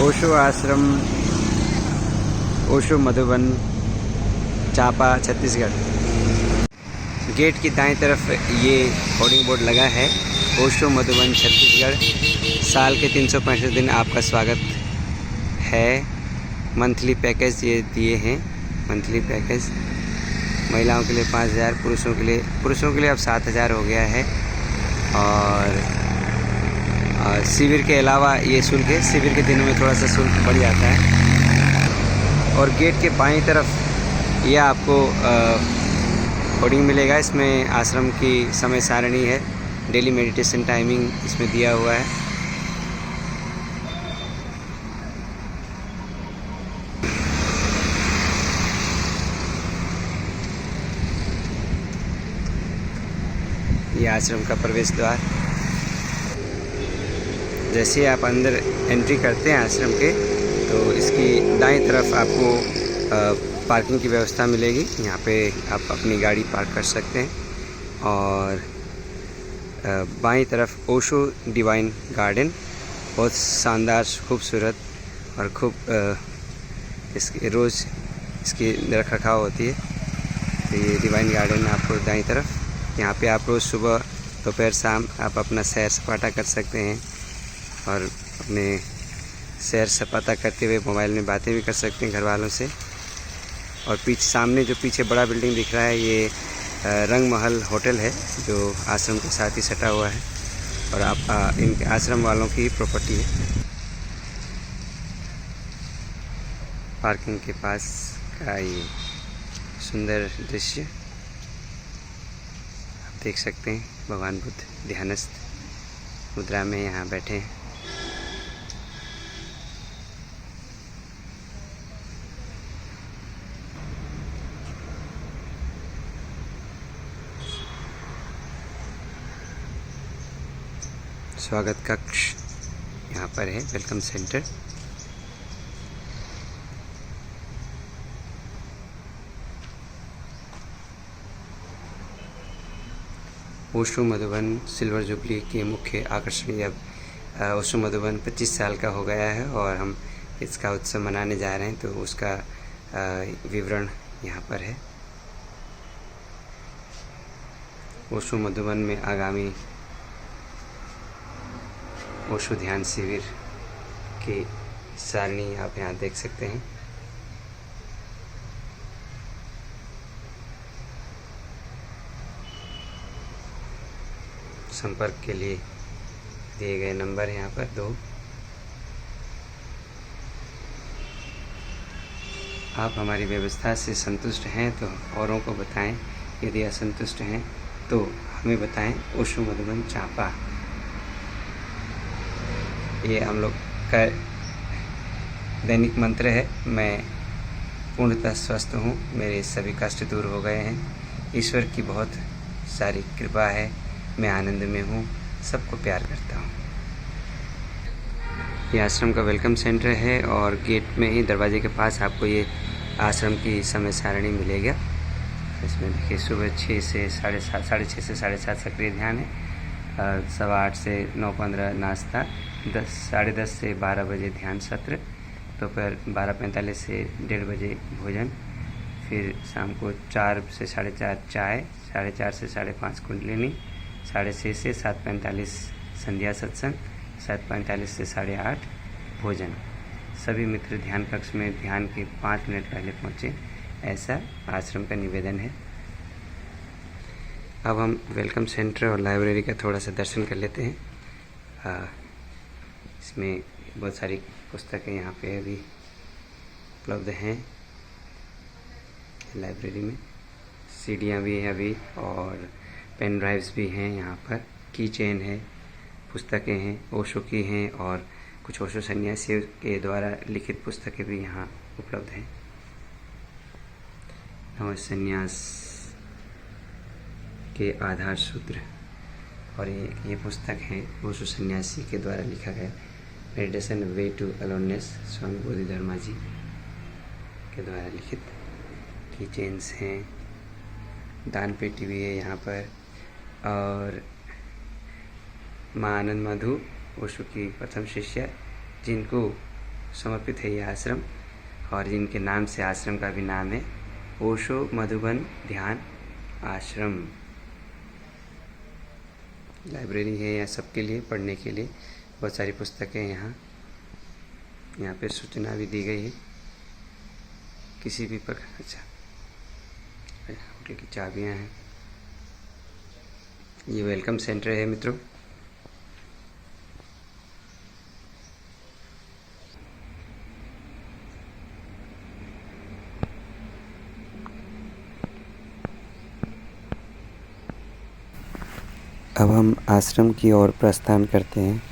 ओशो आश्रम, ओशो मधुबन, चांपा, छत्तीसगढ़। गेट की दाएं तरफ ये होर्डिंग बोर्ड लगा है, ओशो मधुबन छत्तीसगढ़। साल के 365 दिन आपका स्वागत है। मंथली पैकेज ये दिए हैं, मंथली पैकेज महिलाओं के लिए 5000, पुरुषों के लिए अब 7000 हो गया है। और शिविर के अलावा ये शुल्क है, शिविर के दिनों में थोड़ा सा शुल्क बढ़ जाता है। और गेट के बाईं तरफ यह आपको होर्डिंग मिलेगा, इसमें आश्रम की समय सारणी है, डेली मेडिटेशन टाइमिंग इसमें दिया हुआ है। ये आश्रम का प्रवेश द्वार। जैसे ही आप अंदर एंट्री करते हैं आश्रम के, तो इसकी दाईं तरफ आपको पार्किंग की व्यवस्था मिलेगी। यहाँ पे आप अपनी गाड़ी पार्क कर सकते हैं। और बाईं तरफ ओशो डिवाइन गार्डन, बहुत शानदार, खूबसूरत और खूब इसकी रोज़ इसकी रख रखाव होती है। तो ये डिवाइन गार्डन आपको दाईं तरफ, यहाँ पे आप रोज़ सुबह दोपहर शाम आप अपना सैर सपाटा कर सकते हैं और अपने सैर सपाटा करते हुए मोबाइल में बातें भी कर सकते हैं घर वालों से। और सामने जो पीछे बड़ा बिल्डिंग दिख रहा है, ये रंग महल होटल है, जो आश्रम के साथ ही सटा हुआ है और आप इन आश्रम वालों की प्रॉपर्टी है। पार्किंग के पास का ये सुंदर दृश्य देख सकते हैं। भगवान बुद्ध ध्यानस्थ मुद्रा में यहाँ बैठे हैं। स्वागत कक्ष यहाँ पर है, welcome centre. Osho Madhuban silver jubilee के मुख्य आकर्षण। अब ओशो मधुबन 25 साल का हो गया है और हम इसका उत्सव मनाने जा रहे हैं, तो उसका विवरण यहाँ पर है। ओशो मधुबन में आगामी ओशो ध्यान शिविर की सारणी आप यहाँ देख सकते हैं। संपर्क के लिए दिए गए नंबर यहाँ पर 2। आप हमारी व्यवस्था से संतुष्ट हैं तो औरों को बताएं, यदि असंतुष्ट हैं तो हमें बताएं। ओशो मधुबन चांपा, ये हम लोग का दैनिक मंत्र है। मैं पूर्णतः स्वस्थ हूँ, मेरे सभी कष्ट दूर हो गए हैं, ईश्वर की बहुत सारी कृपा है, मैं आनंद में हूँ, सबको प्यार करता हूँ। ये आश्रम का वेलकम सेंटर है और गेट में ही दरवाजे के पास आपको ये आश्रम की समय सारणी मिलेगा। इसमें देखिए सुबह 6 से 7:30, 6:30 से 7:30 सक्रिय ध्यान है, 8:15 से 9:15 नाश्ता, 10:30 से 12 बजे ध्यान सत्र, दोपहर 12:45 से 1:30 बजे भोजन, फिर शाम को 4 से 4:30 चाय, 4:30 से 5:30 कुंडलिनी, 6:30 से 7:45 संध्या सत्संग, 7:45 से 8:30 भोजन। सभी मित्र ध्यान कक्ष में ध्यान के 5 मिनट पहले पहुँचे, ऐसा आश्रम का निवेदन है। अब हम वेलकम सेंटर और लाइब्रेरी का थोड़ा सा दर्शन कर लेते हैं। इसमें बहुत सारी पुस्तकें यहाँ पे अभी उपलब्ध हैं। लाइब्रेरी में सीढ़ियाँ भी हैं अभी और पेन ड्राइव्स भी हैं यहाँ पर, की चेन है, पुस्तकें हैं, ओशो की हैं और कुछ ओशो सन्यासियों के द्वारा लिखित पुस्तकें भी यहाँ उपलब्ध हैं। नव संन्यास के आधार सूत्र, और ये पुस्तक है ओशो सन्यासी के द्वारा लिखा गया, मेडिटेशन वे टू अलोननेस, स्वामी बोधि धर्मा जी के द्वारा लिखित। की चेन्स हैं, दान पेटी भी है यहाँ पर। और माँ आनंद मधु ओशो की प्रथम शिष्या, जिनको समर्पित है ये आश्रम, और जिनके नाम से आश्रम का भी नाम है ओशो मधुबन ध्यान आश्रम। लाइब्रेरी है यहाँ सबके लिए पढ़ने के लिए, बहुत सारी पुस्तकें यहाँ पे सूचना भी दी गई है किसी भी प्रकार। अच्छा, होटल की चाबियाँ हैं। ये वेलकम सेंटर है मित्रों। अब हम आश्रम की ओर प्रस्थान करते हैं।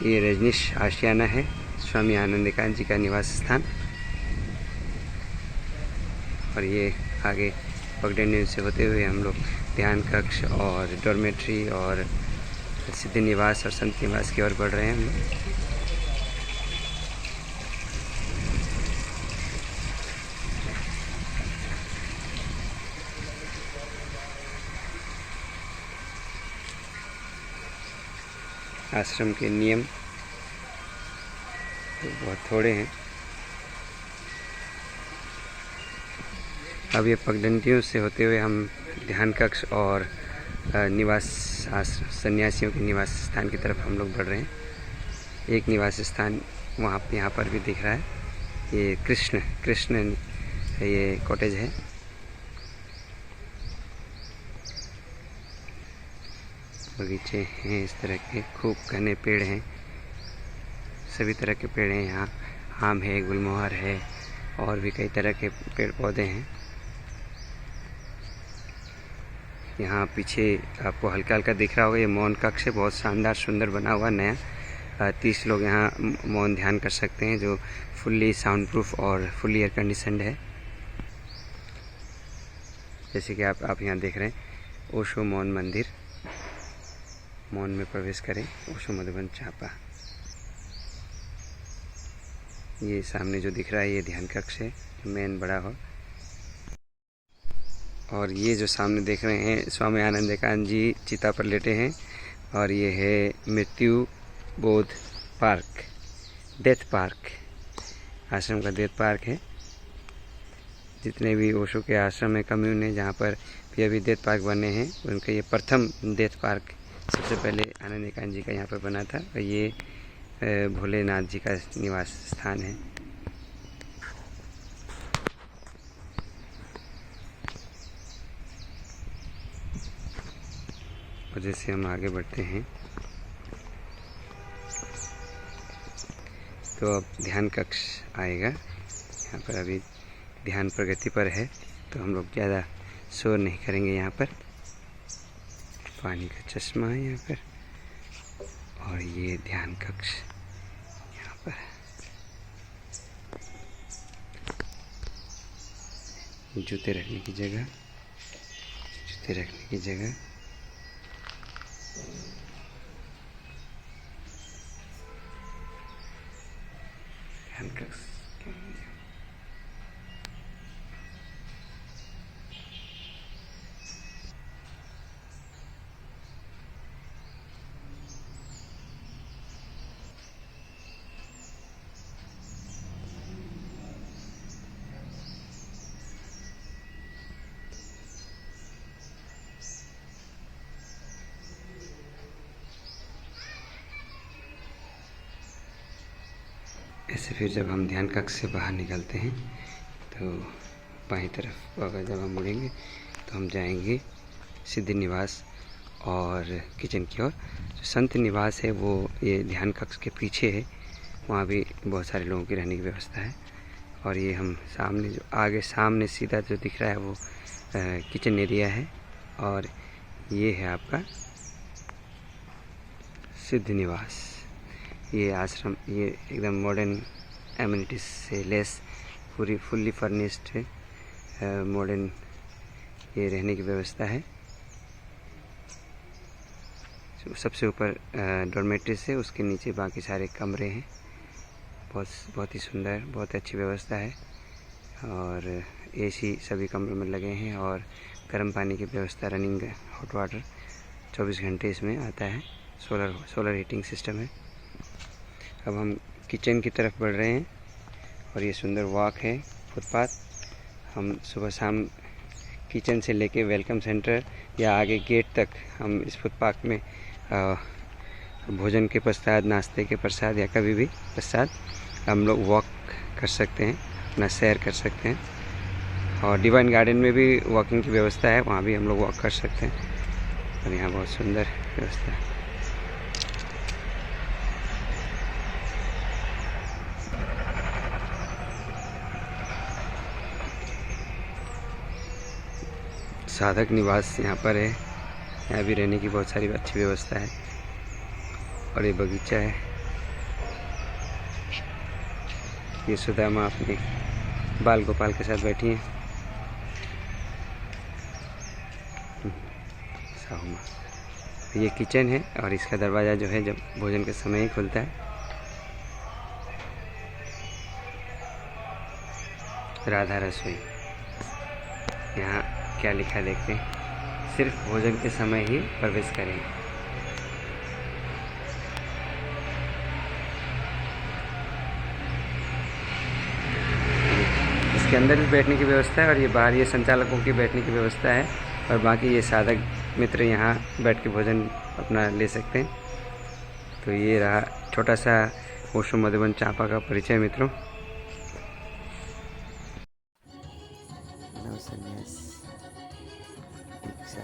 ये रजनीश आशियाना है, स्वामी आनंदकांत जी का निवास स्थान। और ये आगे पगडंडी से होते हुए हम लोग ध्यान कक्ष और डॉर्मेट्री और सिद्ध निवास और संत निवास की ओर बढ़ रहे हैं हम लोग। आश्रम के नियम तो बहुत थोड़े हैं। अब ये पगडंडियों से होते हुए हम ध्यान कक्ष और निवास सन्यासियों के निवास स्थान की तरफ हम लोग बढ़ रहे हैं। एक निवास स्थान यहाँ पर भी दिख रहा है, ये कृष्ण ये कॉटेज है। बगीचे हैं इस तरह के, खूब घने पेड़ हैं, सभी तरह के पेड़ हैं यहाँ। आम है, गुलमोहर है और भी कई तरह के पेड़ पौधे हैं। यहाँ पीछे आपको हल्का हल्का दिख रहा होगा, ये मौन कक्ष है, बहुत शानदार सुंदर बना हुआ नया। 30 लोग यहाँ मौन ध्यान कर सकते हैं, जो फुल्ली साउंड प्रूफ और फुल्ली एयर कंडीशनड है। जैसे कि आप यहाँ देख रहे हैं ओशो मौन मंदिर। मौन में प्रवेश करें, ओशो मधुबन चापा। ये सामने जो दिख रहा है ये ध्यान कक्ष है, मेन बड़ा हॉल। और ये जो सामने देख रहे हैं स्वामी आनंदकांत जी चिता पर लेटे हैं। और ये है मृत्यु बोध पार्क, डेथ पार्क, आश्रम का डेथ पार्क है। जितने भी ओशो के आश्रम है, कम्यून है, जहाँ पर भी अभी डेथ पार्क बने हैं, उनका ये प्रथम डेथ पार्क सबसे पहले आनंदकांत जी का यहाँ पर बना था। और ये भोलेनाथ जी का निवास स्थान है। और जैसे हम आगे बढ़ते हैं तो अब ध्यान कक्ष आएगा। यहाँ पर अभी ध्यान प्रगति पर है, तो हम लोग ज़्यादा शोर नहीं करेंगे। यहाँ पर पानी का चश्मा है यहाँ पर, और ये ध्यान कक्ष यहाँ पर। जूते रखने की जगह, ध्यान कक्ष। ऐसे फिर जब हम ध्यान कक्ष से बाहर निकलते हैं तो बाईं तरफ अगर जब हम मुड़ेंगे तो हम जाएंगे सिद्ध निवास और किचन की ओर। जो संत निवास है वो ये ध्यान कक्ष के पीछे है, वहाँ भी बहुत सारे लोगों की रहने की व्यवस्था है। और ये हम सामने जो आगे सामने सीधा जो दिख रहा है वो किचन एरिया है। और ये है आपका सिद्ध निवास। ये आश्रम ये एकदम मॉडर्न एमिनिटीज से लेस, पूरी फुल्ली फर्निश्ड है, मॉडर्न ये रहने की व्यवस्था है। सबसे ऊपर डॉर्मेट्री से, उसके नीचे बाकी सारे कमरे हैं। बहुत ही सुंदर, बहुत अच्छी व्यवस्था है। और एसी सभी कमरों में लगे हैं और गर्म पानी की व्यवस्था, रनिंग हॉट वाटर 24 घंटे इसमें आता है। सोलर हीटिंग सिस्टम है। अब हम किचन की तरफ बढ़ रहे हैं और ये सुंदर वॉक है, फुटपाथ। हम सुबह शाम किचन से लेके वेलकम सेंटर या आगे गेट तक हम इस फुटपाथ में भोजन के पश्चात, नाश्ते के पश्चात या कभी भी पश्चात हम लोग वॉक कर सकते हैं, अपना सैर कर सकते हैं। और डिवाइन गार्डन में भी वॉकिंग की व्यवस्था है, वहाँ भी हम लोग वॉक कर सकते हैं। और यहाँ बहुत सुंदर व्यवस्था है। साधक निवास यहाँ पर है, यहाँ भी रहने की बहुत सारी अच्छी व्यवस्था है। और ये बगीचा है। ये सुदामा अपने बाल गोपाल के साथ बैठी हैं। साहू माँ। ये किचन है और इसका दरवाज़ा जो है जब भोजन के समय ही खुलता है। राधा रसोई। यहाँ क्या लिखा है देखते हैं, सिर्फ भोजन के समय ही प्रवेश करें। इसके अंदर भी बैठने की व्यवस्था है और ये बाहर ये संचालकों की बैठने की व्यवस्था है। और बाकी ये साधक मित्र यहाँ बैठ के भोजन अपना ले सकते हैं। तो ये रहा छोटा सा ओशो मधुबन चांपा का परिचय मित्रों। नव संन्यास दीक्षा।